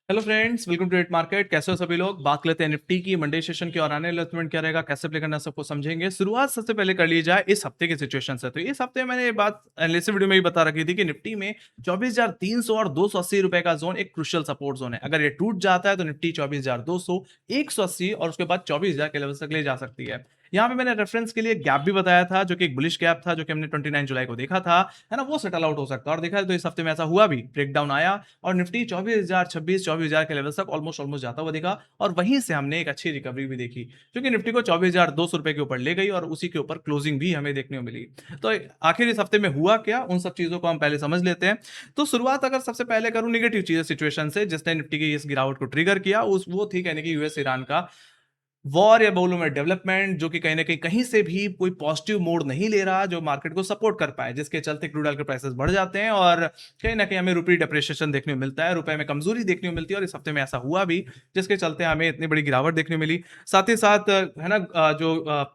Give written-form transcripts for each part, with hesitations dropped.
Hello friends, welcome to it market. कैसे हो सभी लोग। बात लेते हैं निफ्टी की मंडे सेशन की और आने वाला इन्वेस्टमेंट क्या रहेगा, कैसे प्ले करना, सबको समझेंगे। शुरुआत सबसे पहले कर ली जाए इस हफ्ते की सिचुएशन से। तो इस हफ्ते मैंने ये बात एनालिसिस वीडियो में ही बता रखी थी कि निफ्टी में 24,300 और 280 रुपए का जोन एक क्रुशियल सपोर्ट जोन है। अगर ये टूट जाता है तो निफ्टी 24,200, 180 और उसके बाद 24,000 के लेवल तक ले जा सकती है। यहाँ पे मैंने रेफरेंस के लिए गैप भी बताया था, जो कि एक बुलिश गैप था, जो कि हमने 29 जुलाई को देखा था, है ना। वो सेटल आउट हो सकता है और देखा तो इस हफ्ते में ऐसा हुआ भी, ब्रेकडाउन आया और निफ्टी 24,000, 24,000 के लेवल तक ऑलमोस्ट जाता हुआ दिखा और वहीं से हमने एक अच्छी रिकवरी भी देखी, जो कि निफ्टी को 24,200 रुपए के ऊपर ले गई और उसी के ऊपर क्लोजिंग भी हमें देखने को मिली। तो आखिर इस हफ्ते में हुआ क्या, उन सब चीजों को हम पहले समझ लेते हैं। तो शुरुआत अगर सबसे पहले करूं निगेटिव चीज सिचुएशन से, जिसने निफ्टी की इस गिरावट को ट्रिगर किया, उस वो थी कहने की यूएस ईरान का वॉर या बोलूं मैं डेवलपमेंट, जो कि कहीं ना कहीं से भी कोई पॉजिटिव मोड नहीं ले रहा जो मार्केट को सपोर्ट कर पाए, जिसके चलते क्रूड ऑयल के प्राइसेस बढ़ जाते हैं और कहीं ना कहीं हमें रुपये डिप्रिसिएशन देखने को मिलता है, रुपए में कमजोरी देखने को मिलती है और इस हफ्ते में ऐसा हुआ भी, जिसके चलते हमें इतनी बड़ी गिरावट देखने को मिली। साथ ही साथ है ना, जो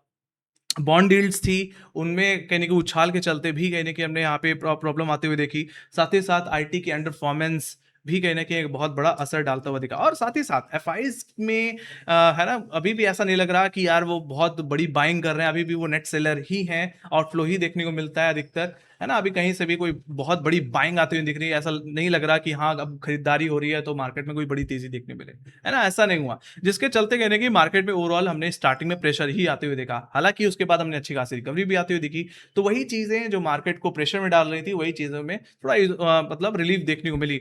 बॉन्ड डील्स थी, उनमें कहने के उछाल के चलते भी कहने की हमने यहाँ पे प्रॉब्लम आते हुए देखी। साथ ही साथ आईटी की अंडर परफॉर्मेंस भी कहने के एक बहुत बड़ा असर डालता हुआ दिखा और साथ ही साथ एफआईज में है ना, अभी भी ऐसा नहीं लग रहा कि यार वो बहुत बड़ी बाइंग कर रहे हैं, अभी भी वो नेट सेलर ही हैं। आउटफ्लो ही देखने को मिलता है अधिकतर, है ना। अभी कहीं से भी कोई बहुत बड़ी बाइंग आती हुई दिख रही है, ऐसा नहीं लग रहा कि हाँ अब खरीदारी हो रही है तो मार्केट में कोई बड़ी तेजी देखने मिले, है ना। ऐसा नहीं हुआ, जिसके चलते कहने की मार्केट में ओवरऑल हमने स्टार्टिंग में प्रेशर ही आते हुए देखा। हालांकि उसके बाद हमने अच्छी खासी रिकवरी भी आती हुई दिखी। तो वही चीजें जो मार्केट को प्रेशर में डाल रही थी, वही चीजों में थोड़ा मतलब रिलीफ देखने को मिली।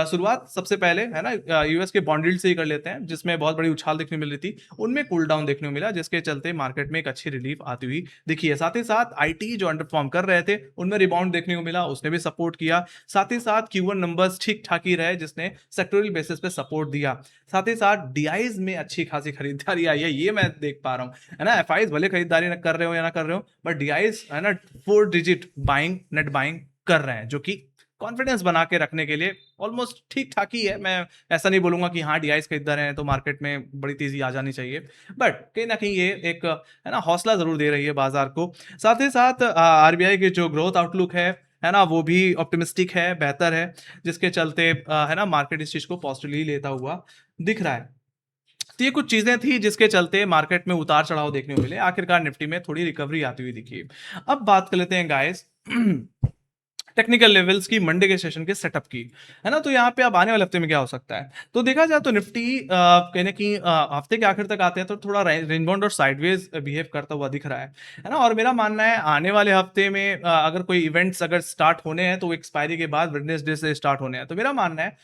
शुरुआत सबसे पहले है ना यूएस के बॉन्ड यील्ड से ही कर लेते हैं, जिसमें बहुत बड़ी उछाल देखने को मिल रही थी, उनमें कूल डाउन देखने को मिला, जिसके चलते मार्केट में एक अच्छी रिलीफ आती हुई दिखी है। साथ ही साथ आईटी जो अंडर परफॉर्म कर रहे थे, उनमें रिबाउंड देखने को मिला, उसने भी सपोर्ट किया। साथ ही साथ Q1 नंबर्स ठीक ठाक ही रहे, जिसने सेक्टोरल बेसिस पे सपोर्ट दिया। साथ ही साथ डीआईज में अच्छी खासी खरीदारी आई है, ये मैं देख पा रहा हूँ, है ना। एफआईज भले खरीदारी कर रहे हो या ना कर रहे हो, बट डीआईज है ना 4 डिजिट बाइंग, नेट बाइंग कर रहे हैं, जो कि कॉन्फिडेंस बना के रखने के लिए ऑलमोस्ट ठीक ठाक ही है। मैं ऐसा नहीं बोलूंगा कि हाँ डीआईज खरीद रहे हैं तो मार्केट में बड़ी तेजी आ जानी चाहिए, बट कहीं ना कहीं ये एक है ना हौसला जरूर दे रही है बाजार को। साथ ही साथ आरबीआई की जो ग्रोथ आउटलुक है ना, वो भी ऑप्टिमिस्टिक है, बेहतर है, जिसके चलते है ना मार्केट इस चीज को पॉजिटिवली लेता हुआ दिख रहा है। तो ये कुछ चीजें थी जिसके चलते मार्केट में उतार चढ़ाव देखने को मिले, आखिरकार निफ्टी में थोड़ी रिकवरी आती हुई दिखी। अब बात कर लेते हैं गाइस टेक्निकल लेवल्स की, मंडे के सेशन के सेटअप की, है ना। तो यहाँ पे अब आने वाले हफ्ते में क्या हो सकता है, तो देखा जाए तो निफ्टी कहने की हफ्ते के आखिर तक आते हैं तो थोड़ा रेंज बाउंड और साइडवेज बिहेव करता हुआ दिख रहा है ना। और मेरा मानना है आने वाले हफ्ते में अगर कोई इवेंट्स अगर स्टार्ट होने हैं तो एक्सपायरी के बाद वेडनेसडे से स्टार्ट होने हैं। तो मेरा मानना है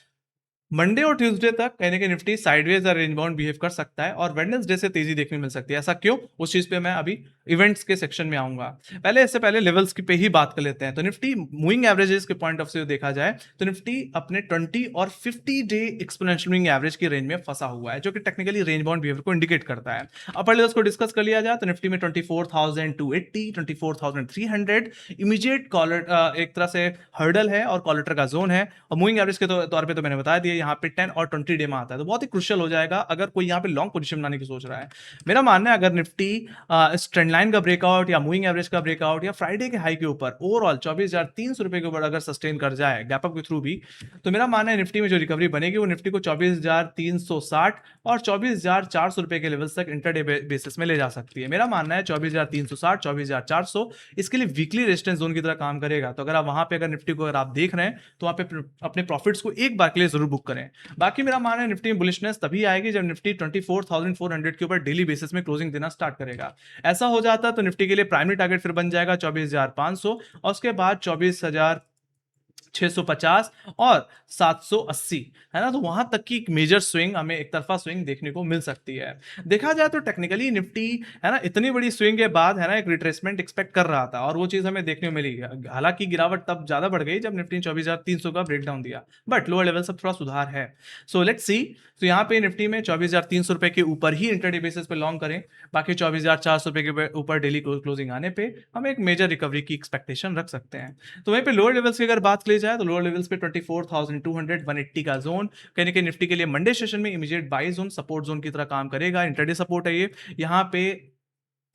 मंडे और ट्यूसडे तक कहने के निफ्टी साइडवेज और रेंज बाउंड बिहेव कर सकता है और वेडनेसडे से तेजी देखने मिल सकती है। ऐसा क्यों, उस चीज पे मैं अभी इवेंट्स के सेक्शन में आऊंगा। पहले इससे पहले लेवल्स की पे ही बात कर लेते हैं। तो निफ्टी मूविंग एवरेजेस के पॉइंट ऑफ व्यू देखा जाए तो निफ्टी अपने 20 और 50 डे एक्सपोनेंशियल मूविंग एवरेज की रेंज में फंसा हुआ है, जो कि टेक्निकली रेंज बाउंड बिहेवियर को इंडिकेट करता है। अपर लेवल्स को डिस्कस कर लिया जाए तो निफ्टी में 24,280, 24,300 इमीडिएट कॉलर एक तरह से हर्डल है और कॉलेटर का जोन है। और मूविंग एवरेज के तौर पे तो मैंने बता दिया, यहाँ पे 10 और 20 डे में आता है, तो बहुत ही क्रुशियल हो जाएगा अगर कोई यहाँ पे लॉन्ग पोजीशन बनाने की सोच रहा है। मेरा मानना है अगर निफ्टी इस ट्रेंड लाइन का ब्रेकआउट या मूविंग एवरेज का ब्रेकआउट या फ्राइडे के हाई के ऊपर ओवरऑल 24,300 रुपए के ऊपर अगर सस्टेन कर जाए गैप अप के थ्रू भी, तो मेरा मानना है निफ्टी में जो रिकवरी बनेगी वो निफ्टी को 24,360 और 24,400 रुपए के लेवल तक इंटरडे बेसिस में ले जा सकती है। मेरा मानना है 24,360, 24,400 इसके लिए वीकली रेजिस्टेंस जोन की तरह काम करेगा। तो अगर आप वहां पे अगर निफ्टी को अगर आप देख रहे हैं तो वहां पे अपने प्रॉफिट्स को एक बार के लिए जरूर बुक करें। बाकी मेरा मानना है निफ्टी में बुलिशनेस तभी आएगी जब निफ्टी 24,400 के ऊपर डेली बेसिस में क्लोजिंग देना स्टार्ट करेगा। ऐसा हो जाता है तो निफ्टी के लिए प्राइमरी टारगेट फिर बन जाएगा 24,500 और उसके बाद 24,650 और 780, है ना। तो वहां तक की एक मेजर स्विंग, हमें एक तरफा स्विंग देखने को मिल सकती है। देखा जाए तो टेक्निकली निफ्टी है ना इतनी बड़ी स्विंग के बाद है ना एक रिट्रेसमेंट एक्सपेक्ट कर रहा था और वो चीज हमें देखने को मिली। हालांकि गिरावट तब ज्यादा बढ़ गई जब निफ्टी ने 24,300 का ब्रेकडाउन दिया, बट लोअर लेवल सब थोड़ा सुधार है। So let's see. तो यहाँ पे निफ्टी में 24,300 रुपए के ऊपर ही इंटरडे बेसिस पे लॉन्ग करें, बाकी 24,400 रुपए के ऊपर डेली क्लोजिंग आने पे हम एक मेजर रिकवरी की एक्सपेक्टेशन रख सकते हैं। तो वहीं पे लोअर लेवल्स की अगर बात की जाए तो लोअर लेवल्स पे 24,200, 180 का जोन कहने के निफ्टी के लिए मंडे सेशन में immediate by zone, support zone की तरह काम करेगा। इंटरडे सपोर्ट है ये, यहाँ पे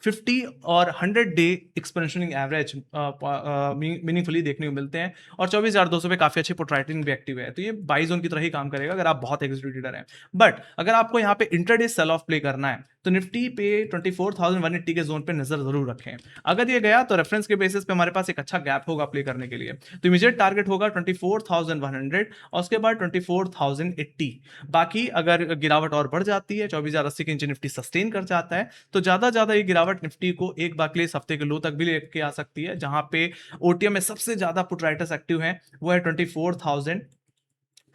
50 और 100 डे एक्सपोनेंशियल एवरेज मीनिंगफुली देखने को मिलते हैं, और 24,200 पे काफी अच्छी पुट राइटिंग भी एक्टिव है, तो ये बाई जोन की तरह ही काम करेगा अगर आप बहुत एग्जीक्यूटिव ट्रेडर हैं। बट अगर आपको यहाँ पे इंटरडे सेल ऑफ प्ले करना है तो निफ्टी पे 24,180 के जोन पे नजर जरूर रखें। अगर ये गया तो रेफरेंस के बेसिस पे हमारे पास एक अच्छा गैप होगा प्ले करने के लिए, तो इमीडिएट टारगेट होगा 24,100 और उसके बाद 24,080। बाकी अगर गिरावट और बढ़ जाती है, 24,080 के नीचे निफ्टी सस्टेन कर जाता है, तो ज्यादा ये गिरावट निफ्टी को एक बार के लिए इस हफ्ते के लो तक भी लेके आ सकती है, जहां पे ओटीएम में सबसे ज्यादा पुट राइटर्स एक्टिव हैं, वो है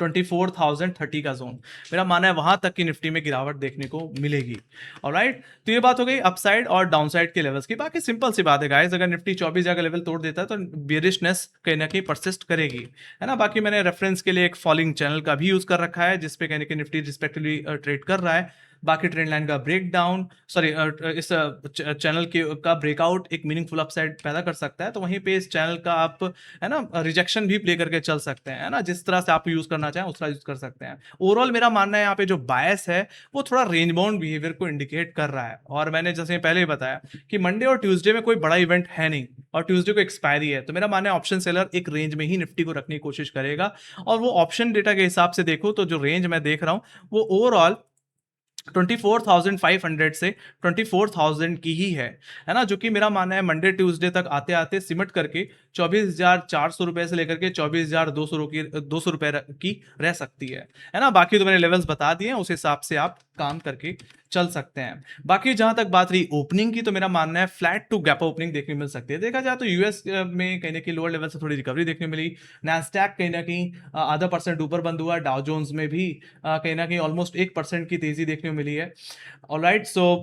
24,030 का जोन। मेरा मानना है वहां तक की निफ्टी में गिरावट देखने को मिलेगी। ऑलराइट, तो ये बात हो गई अपसाइड और डाउनसाइड के लेवल्स की। बाकी सिंपल सी बात है गाइस, अगर निफ्टी 24 का लेवल तोड़ देता है तो बेरिशनेस कहीं ना कहीं परसिस्ट करेगी, है ना। बाकी मैंने रेफरेंस के लिए एक फॉलिंग चैनल का भी यूज कर रखा है, जिसपे कहने की निफ्टी रिस्पेक्टिवली ट्रेड कर रहा है। बाकी ट्रेंड लाइन का ब्रेक डाउन, सॉरी इस चैनल के का ब्रेकआउट एक मीनिंगफुल अपसाइड पैदा कर सकता है, तो वहीं पे इस चैनल का आप, है ना, रिजेक्शन भी प्ले करके चल सकते हैं, है ना। जिस तरह से आप यूज करना चाहें उस तरह यूज कर सकते हैं। ओवरऑल मेरा मानना है यहाँ पे जो बायस है वो थोड़ा रेंज बाउंड बिहेवियर को इंडिकेट कर रहा है, और मैंने जैसे पहले ही बताया कि मंडे और ट्यूसडे में कोई बड़ा इवेंट है नहीं, और ट्यूसडे को एक्सपायरी है, तो मेरा मानना है ऑप्शन सेलर एक रेंज में ही निफ्टी को रखने की कोशिश करेगा। और वो ऑप्शन डेटा के हिसाब से देखो तो जो रेंज मैं देख रहा हूं वो ओवरऑल 24,500 से 24,000 की ही है ना, जो कि मेरा मानना है मंडे ट्यूसडे तक आते आते सिमट करके 24,400 रुपए से लेकर के 24,200 रुपए की रह सकती है ना। बाकी तो मैंने लेवल्स बता दिए हैं, उस हिसाब से आप काम करके चल सकते हैं। बाकी जहां तक बात रही ओपनिंग की, तो मेरा मानना है फ्लैट टू गैप ओपनिंग देखने मिल सकती है। देखा जाए तो यूएस में कहीं ना कहीं लोअर लेवल से थोड़ी रिकवरी देखने मिली, नैस्डैक कहीं ना कहीं आधा परसेंट ऊपर बंद हुआ, डाउ जोन्स में भी कहीं ना कहीं ऑलमोस्ट 1% की तेजी देखने को मिली है। ऑलराइट, सो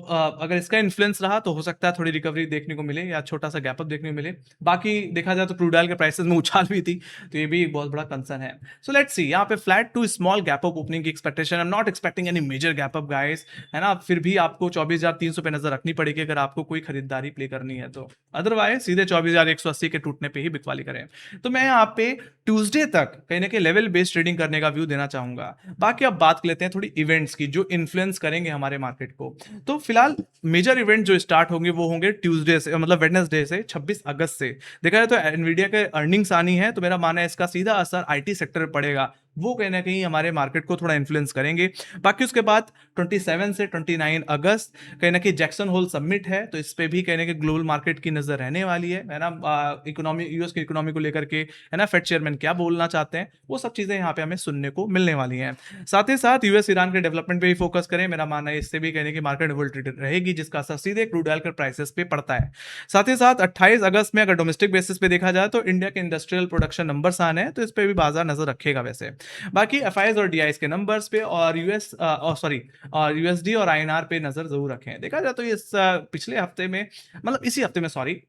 अगर इसका इन्फ्लुएंस रहा तो हो सकता है थोड़ी रिकवरी देखने को मिले या छोटा सा गैप अप देखने को मिले। बाकी देखा जाए तो क्रूड ऑयल के प्राइसेस में उछाल भी थी, तो ये भी एक बहुत बड़ा कंसर्न है। सो लेट्स सी, यहाँ पे flat to small gap up opening की expectation, I am not expecting any major gap up guys, है ना। फिर भी आपको 24,300 पे नजर रखनी पड़ेगी अगर आपको कोई खरीदारी प्ले करनी है तो, अदरवाइज सीधे 24,180 के टूटने पे ही बिकवाली करें। तो मैं यहाँ पे ट्यूसडे तक कहीं ना कहीं लेवल बेस्ड ट्रेडिंग करने का व्यू देना चाहूंगा। बाकी अब बात कर लेते हैं थोड़ी इवेंट्स की जो इन्फ्लुएंस करेंगे हमारे मार्केट को। तो फिलहाल मेजर इवेंट जो स्टार्ट होंगे वो होंगे ट्यूसडे से, मतलब वेडनेसडे से 26 अगस्त से। देखा जाए तो एनवीडिया के अर्निंग्स आनी है, तो मेरा मानना है इसका सीधा असर आईटी सेक्टर पर पड़ेगा, वो कहीं ना कहीं हमारे मार्केट को थोड़ा इन्फ्लुएंस करेंगे। बाकी उसके बाद 27 से 29 अगस्त कहीं ना कहीं जैक्सन होल समिट है, तो इस पे भी कहीं ना कहीं ग्लोबल मार्केट की नजर रहने वाली है ना। इकोनॉमी, यूएस की इकोनॉमी को लेकर के, है ना, फेड चेयरमैन क्या बोलना चाहते हैं, वो सब चीजें यहाँ पे हमें सुनने को मिलने वाली हैं। साथ ही साथ यूएस ईरान के डेवलपमेंट पे भी फोकस करें, मेरा मानना है इससे भी कहने की मार्केट वोलेटिलिटी रहेगी, जिसका असर सीधे क्रूड ऑयल के प्राइसेस पे पड़ता है। साथ ही साथ 28 अगस्त में अगर डोमेस्टिक बेसिस पे देखा जाए तो इंडिया के इंडस्ट्रियल प्रोडक्शन नंबर्स आने हैं, तो इस पे भी बाजार नजर रखेगा वैसे। बाकी एफआईएस और डीआईएस के नंबर्स पे और यूएसडी और आईएनआर पे नजर जरूर रखें। देखा जाए तो इस पिछले हफ्ते में, मतलब इसी हफ्ते में सॉरी,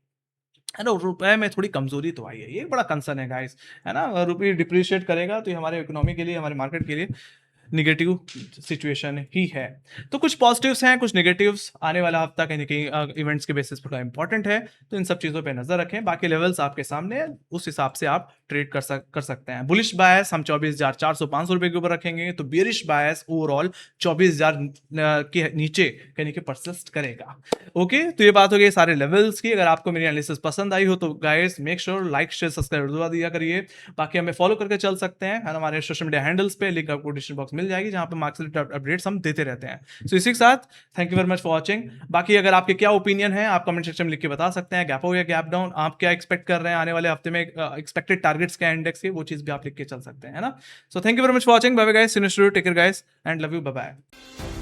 है ना, रुपए में थोड़ी कमजोरी तो आई है, ये बड़ा कंसर्न है गाइस, है ना। रुपये डिप्रिशिएट करेगा तो ये हमारे इकोनॉमी के लिए, हमारे मार्केट के लिए निगेटिव सिचुएशन ही है। तो कुछ पॉजिटिव्स हैं, कुछ नेगेटिव्स, आने वाला हफ्ता कहीं ना कहीं इवेंट्स के बेसिस पर थोड़ा इंपॉर्टेंट है, तो इन सब चीजों पे नजर रखें। बाकी लेवल्स आपके सामने है, उस हिसाब से आप ट्रेड कर सकते हैं। बुलिश बायस हम 24,400-500 रुपए के ऊपर रखेंगे, तो बेरिश बायस ओवरऑल 24,000 के नीचे कहीं परसिस्ट करेगा। ओके, तो ये बात हो गई सारे लेवल्स की। अगर आपको मेरी एनालिसिस पसंद आई हो तो guys make sure like share subscribe जरूर दिया करिए। बाकी हमें फॉलो करके चल सकते हैं, हमारे सोशल मीडिया हैंडल्स पे, लिंक आपको डिस्क्रिप्शन बॉक्स मिल जाएगी, जहां पे मार्केट अपडेट्स हम देते रहते हैं। सो इसी के साथ thank you very much for watching. बाकी अगर आपके क्या ओपिनियन है आप कमेंट सेक्शन में लिख के बता सकते हैं, गैप हो या गैप डाउन, आप क्या एक्सपेक्ट कर रहे हैं आने वाले हफ्ते में, एक्सपेक्टेड टारगेट्स क्या इंडेक्स के, वो चीज भी आप लिख के चल सकते हैं, है ना। So thank you very much for watching, bye bye guys, see you next video, take care guys and love you, bye bye.